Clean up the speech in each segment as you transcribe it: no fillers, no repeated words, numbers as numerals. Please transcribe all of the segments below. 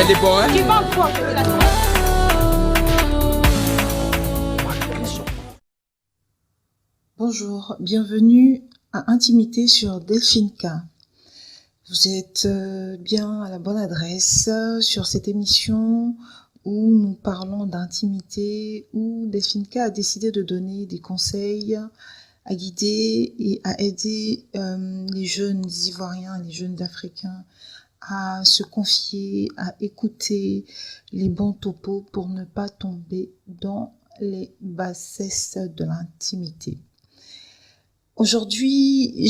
Kelly boy. Tu vas voir, je te l'assure. Bonjour, bienvenue à Intimité sur Delphine K. Vous êtes bien à la bonne adresse sur cette émission où nous parlons d'intimité, où Delphine K a décidé de donner des conseils à guider et à aider les jeunes Ivoiriens, les jeunes Africains à se confier, à écouter les bons topos pour ne pas tomber dans les bassesses de l'intimité. Aujourd'hui,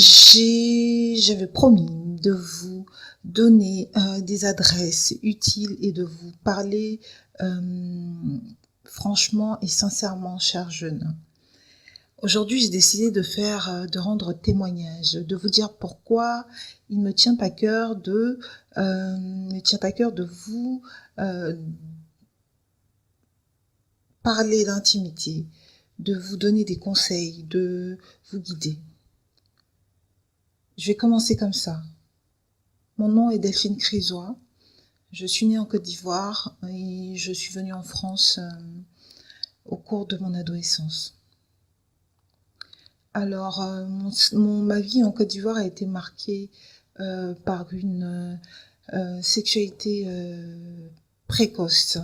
j'avais promis de vous donner des adresses utiles et de vous parler franchement et sincèrement, chers jeunes. Aujourd'hui, j'ai décidé de rendre témoignage, de vous dire pourquoi il me tient à cœur de vous parler d'intimité, de vous donner des conseils, de vous guider. Je vais commencer comme ça. Mon nom est Delphine Crisois. Je suis née en Côte d'Ivoire et je suis venue en France au cours de mon adolescence. Alors, ma vie en Côte d'Ivoire a été marquée par une sexualité précoce.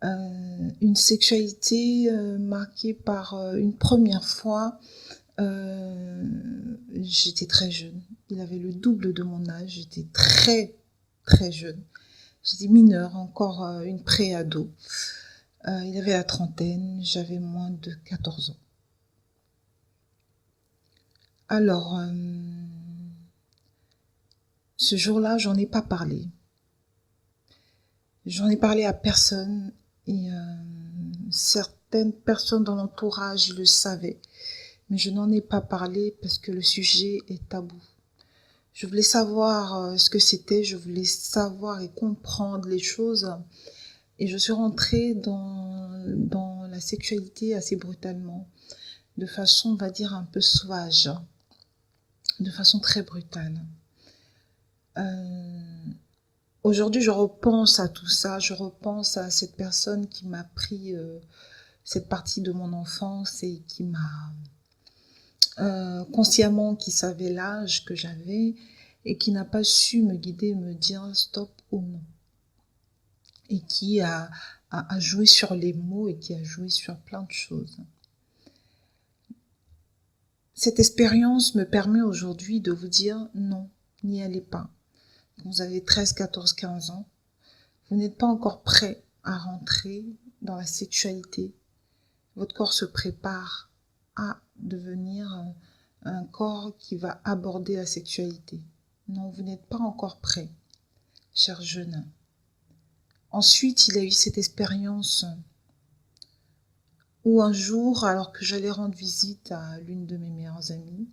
Une sexualité marquée par une première fois. J'étais très jeune. Il avait le double de mon âge. J'étais très, très jeune. J'étais mineure, encore une pré-ado. Il avait la trentaine. J'avais moins de 14 ans. Alors, ce jour-là, j'en ai pas parlé. J'en ai parlé à personne et certaines personnes dans l'entourage le savaient. Mais je n'en ai pas parlé parce que le sujet est tabou. Je voulais savoir ce que c'était, je voulais savoir et comprendre les choses. Et je suis rentrée dans la sexualité assez brutalement, de façon, on va dire, un peu sauvage, de façon très brutale. Aujourd'hui, je repense à tout ça, je repense à cette personne qui m'a pris cette partie de mon enfance et qui m'a consciemment, qui savait l'âge que j'avais et qui n'a pas su me guider, me dire stop ou non. Et qui a joué sur les mots et qui a joué sur plein de choses. Cette expérience me permet aujourd'hui de vous dire non, n'y allez pas. Vous avez 13, 14, 15 ans, vous n'êtes pas encore prêt à rentrer dans la sexualité. Votre corps se prépare à devenir un corps qui va aborder la sexualité. Non, vous n'êtes pas encore prêt, cher jeune. Ensuite, il a eu cette expérience où un jour, alors que j'allais rendre visite à l'une de mes meilleures amies,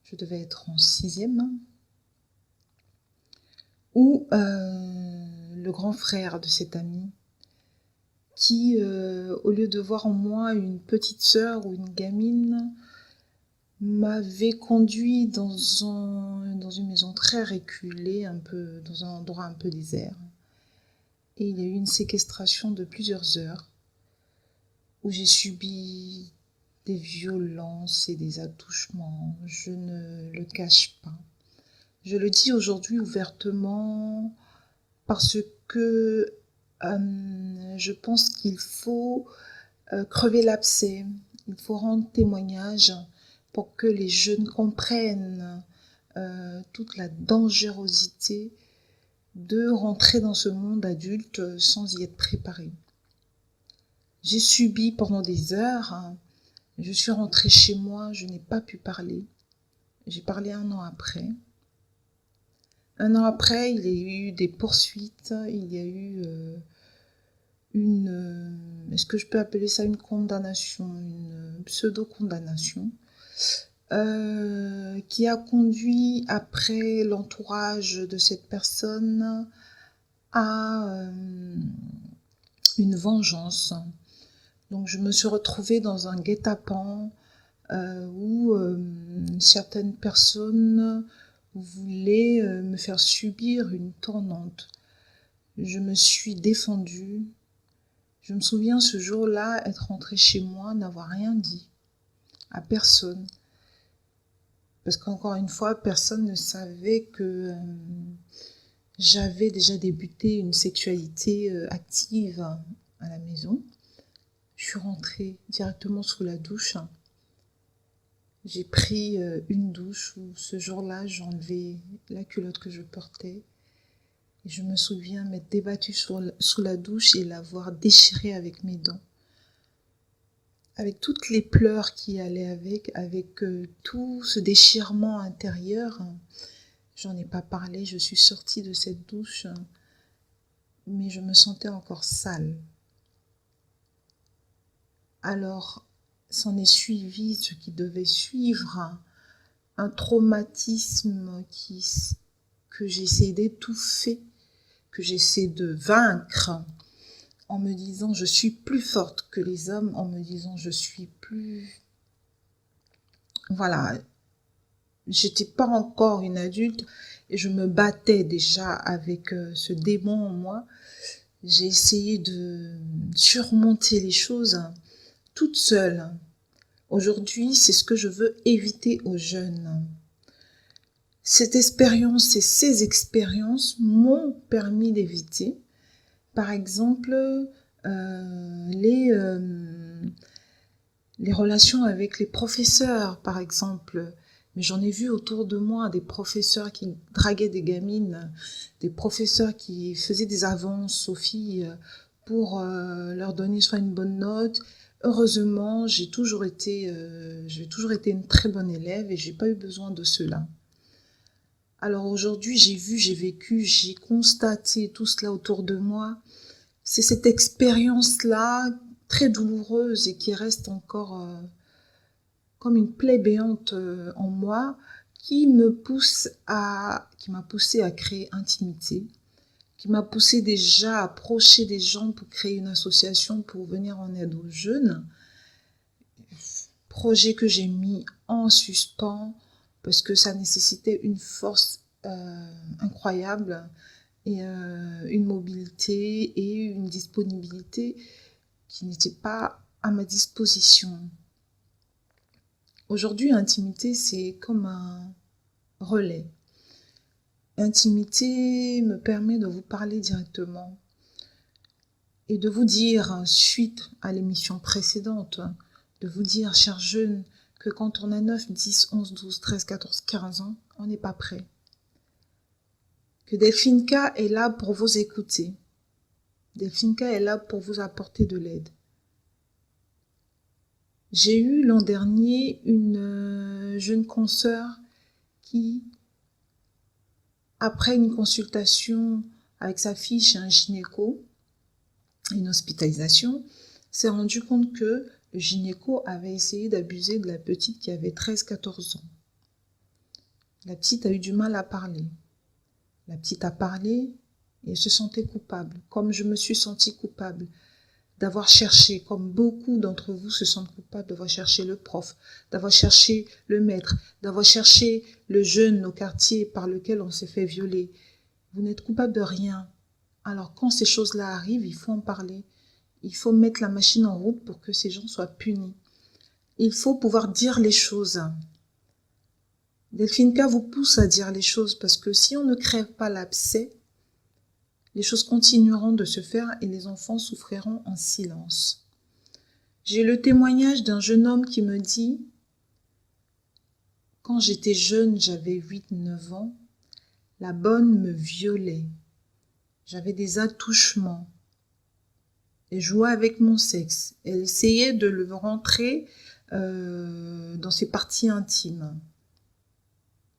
je devais être en 6e, où le grand frère de cette amie, qui, au lieu de voir en moi une petite sœur ou une gamine, m'avait conduit dans une maison très reculée, dans un endroit un peu désert. Et il y a eu une séquestration de plusieurs heures où j'ai subi des violences et des attouchements. Je ne le cache pas. Je le dis aujourd'hui ouvertement parce que je pense qu'il faut crever l'abcès. Il faut rendre témoignage pour que les jeunes comprennent toute la dangerosité de rentrer dans ce monde adulte sans y être préparé. J'ai subi pendant des heures, je suis rentrée chez moi, je n'ai pas pu parler. J'ai parlé 1 an après. 1 an après, il y a eu des poursuites, il y a eu est-ce que je peux appeler ça une condamnation, une pseudo-condamnation, qui a conduit après l'entourage de cette personne à une vengeance. Donc je me suis retrouvée dans un guet-apens où certaines personnes voulaient me faire subir une tournante. Je me suis défendue. Je me souviens ce jour-là, être rentrée chez moi, n'avoir rien dit à personne. Parce qu'encore une fois, personne ne savait que j'avais déjà débuté une sexualité active à la maison. Je suis rentrée directement sous la douche. J'ai pris une douche où ce jour-là, j'ai enlevé la culotte que je portais. Et je me souviens m'être débattue sous la douche et l'avoir déchirée avec mes dents. Avec toutes les pleurs qui allaient avec tout ce déchirement intérieur. J'en ai pas parlé, je suis sortie de cette douche, mais je me sentais encore sale. Alors, s'en est suivi ce qui devait suivre, un traumatisme que j'essaie d'étouffer, que j'essaie de vaincre, en me disant je suis plus forte que les hommes, en me disant je suis plus... Voilà, j'étais pas encore une adulte et je me battais déjà avec ce démon en moi. J'ai essayé de surmonter les choses toute seule. Aujourd'hui, c'est ce que je veux éviter aux jeunes. Cette expérience et ces expériences m'ont permis d'éviter, par exemple, les relations avec les professeurs, par exemple. Mais j'en ai vu autour de moi des professeurs qui draguaient des gamines, des professeurs qui faisaient des avances aux filles pour leur donner soit une bonne note. Heureusement, j'ai toujours été une très bonne élève et j'ai pas eu besoin de cela. Alors aujourd'hui, j'ai vu, j'ai vécu, j'ai constaté tout cela autour de moi. C'est cette expérience-là très douloureuse et qui reste encore comme une plaie béante en moi, qui m'a poussé à créer intimité, qui m'a poussé déjà à approcher des gens pour créer une association pour venir en aide aux jeunes. Projet que j'ai mis en suspens parce que ça nécessitait une force incroyable et une mobilité et une disponibilité qui n'était pas à ma disposition. Aujourd'hui, intimité, c'est comme un relais. Intimité me permet de vous parler directement et de vous dire, suite à l'émission précédente, de vous dire, chers jeunes, que quand on a 9, 10, 11, 12, 13, 14, 15 ans, on n'est pas prêt. Que Delphine K est là pour vous écouter. Delphine K est là pour vous apporter de l'aide. J'ai eu l'an dernier une jeune consoeur qui, après une consultation avec sa fille chez un gynéco, une hospitalisation, s'est rendu compte que le gynéco avait essayé d'abuser de la petite qui avait 13-14 ans. La petite a eu du mal à parler. La petite a parlé et elle se sentait coupable, comme je me suis sentie coupable d'avoir cherché, comme beaucoup d'entre vous se sentent coupables, d'avoir cherché le prof, d'avoir cherché le maître, d'avoir cherché le jeune au quartier par lequel on s'est fait violer. Vous n'êtes coupable de rien. Alors quand ces choses-là arrivent, il faut en parler. Il faut mettre la machine en route pour que ces gens soient punis. Il faut pouvoir dire les choses. Delphine K vous pousse à dire les choses parce que si on ne crève pas l'abcès, les choses continueront de se faire et les enfants souffriront en silence. J'ai le témoignage d'un jeune homme qui me dit « Quand j'étais jeune, j'avais 8-9 ans, la bonne me violait. J'avais des attouchements. Elle jouait avec mon sexe. Elle essayait de le rentrer dans ses parties intimes.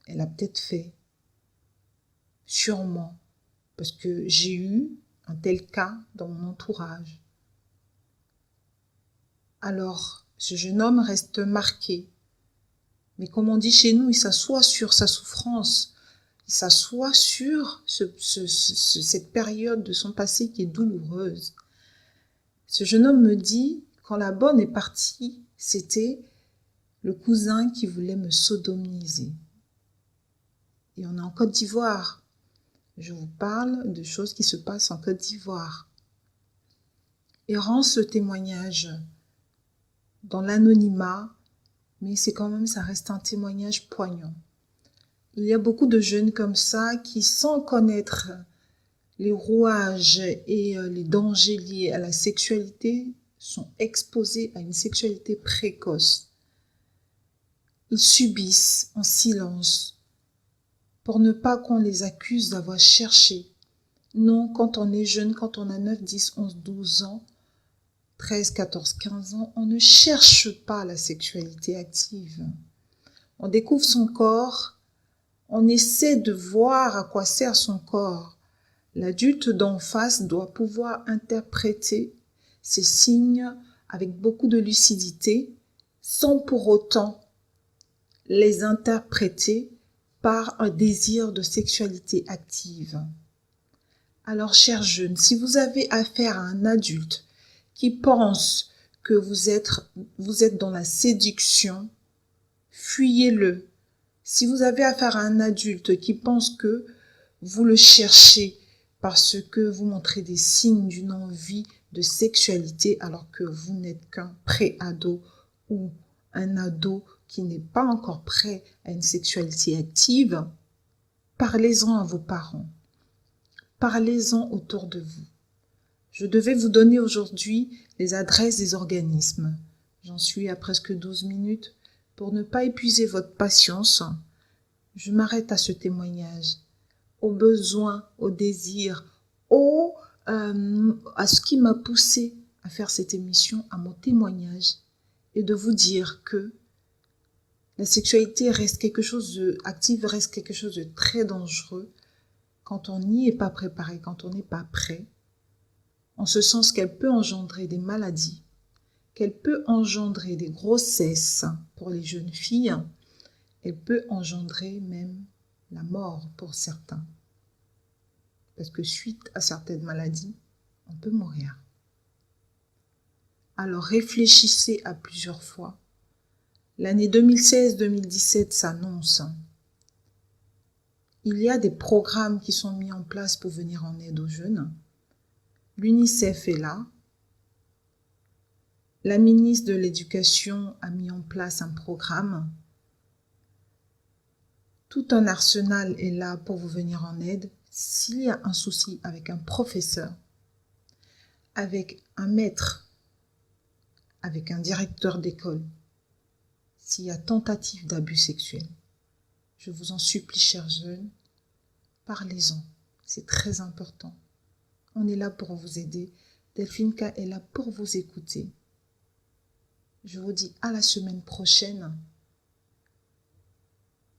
Elle a peut-être fait. Sûrement. Parce que j'ai eu un tel cas dans mon entourage. Alors, ce jeune homme reste marqué. Mais comme on dit chez nous, il s'assoit sur sa souffrance. Il s'assoit sur cette période de son passé qui est douloureuse. Ce jeune homme me dit, quand la bonne est partie, c'était le cousin qui voulait me sodomiser. Et on est en Côte d'Ivoire. Je vous parle de choses qui se passent en Côte d'Ivoire. Et rend ce témoignage dans l'anonymat, mais ça reste un témoignage poignant. Il y a beaucoup de jeunes comme ça qui, sans connaître les rouages et les dangers liés à la sexualité, sont exposés à une sexualité précoce. Ils subissent en silence pour ne pas qu'on les accuse d'avoir cherché. Non, quand on est jeune, quand on a 9, 10, 11, 12 ans, 13, 14, 15 ans, on ne cherche pas la sexualité active. On découvre son corps, on essaie de voir à quoi sert son corps. L'adulte d'en face doit pouvoir interpréter ces signes avec beaucoup de lucidité, sans pour autant les interpréter par un désir de sexualité active. Alors, chers jeunes, si vous avez affaire à un adulte qui pense que vous êtes dans la séduction, fuyez-le. Si vous avez affaire à un adulte qui pense que vous le cherchez parce que vous montrez des signes d'une envie de sexualité alors que vous n'êtes qu'un pré-ado ou un ado qui n'est pas encore prêt à une sexualité active, parlez-en à vos parents. Parlez-en autour de vous. Je devais vous donner aujourd'hui les adresses des organismes. J'en suis à presque 12 minutes. Pour ne pas épuiser votre patience, je m'arrête à ce témoignage, au besoin, au désir, à ce qui m'a poussé à faire cette émission, à mon témoignage, et de vous dire que la sexualité reste quelque chose active, reste quelque chose de très dangereux quand on n'y est pas préparé, quand on n'est pas prêt, en ce sens qu'elle peut engendrer des maladies, qu'elle peut engendrer des grossesses pour les jeunes filles, elle peut engendrer même la mort pour certains. Parce que suite à certaines maladies, on peut mourir. Alors réfléchissez à plusieurs fois. L'année 2016-2017 s'annonce. Il y a des programmes qui sont mis en place pour venir en aide aux jeunes. L'UNICEF est là. La ministre de l'Éducation a mis en place un programme. Tout un arsenal est là pour vous venir en aide. S'il y a un souci avec un professeur, avec un maître, avec un directeur d'école, s'il y a tentative d'abus sexuel, je vous en supplie, chers jeunes, parlez-en. C'est très important. On est là pour vous aider. Delphine K est là pour vous écouter. Je vous dis à la semaine prochaine.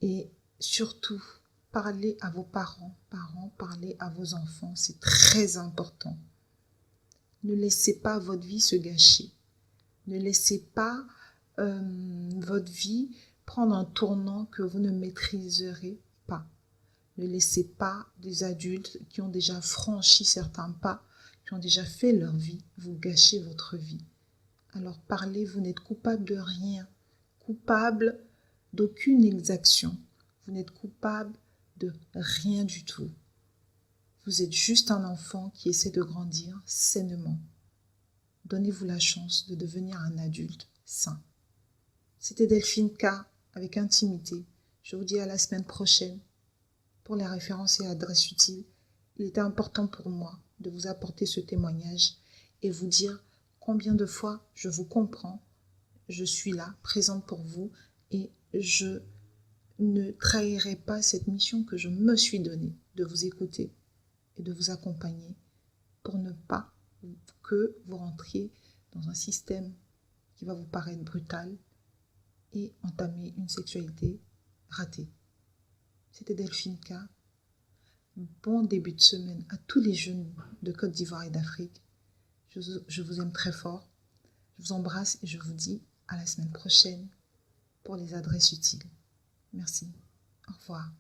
Et surtout, parlez à vos parents, parlez à vos enfants. C'est très important. Ne laissez pas votre vie se gâcher. Ne laissez pas votre vie prendre un tournant que vous ne maîtriserez pas. Ne laissez pas des adultes qui ont déjà franchi certains pas, qui ont déjà fait leur vie, vous gâcher votre vie. Alors parlez, vous n'êtes coupable de rien, coupable d'aucune exaction. Vous n'êtes coupable de rien du tout. Vous êtes juste un enfant qui essaie de grandir sainement. Donnez-vous la chance de devenir un adulte sain. C'était Delphine K avec intimité. Je vous dis à la semaine prochaine. Pour les références et adresses utiles, il était important pour moi de vous apporter ce témoignage et vous dire combien de fois je vous comprends, je suis là, présente pour vous et je ne trahirai pas cette mission que je me suis donnée de vous écouter et de vous accompagner pour ne pas que vous rentriez dans un système qui va vous paraître brutal et entamer une sexualité ratée. C'était Delphine K. Bon début de semaine à tous les jeunes de Côte d'Ivoire et d'Afrique. Je vous aime très fort. Je vous embrasse et je vous dis à la semaine prochaine pour les adresses utiles. Merci. Au revoir.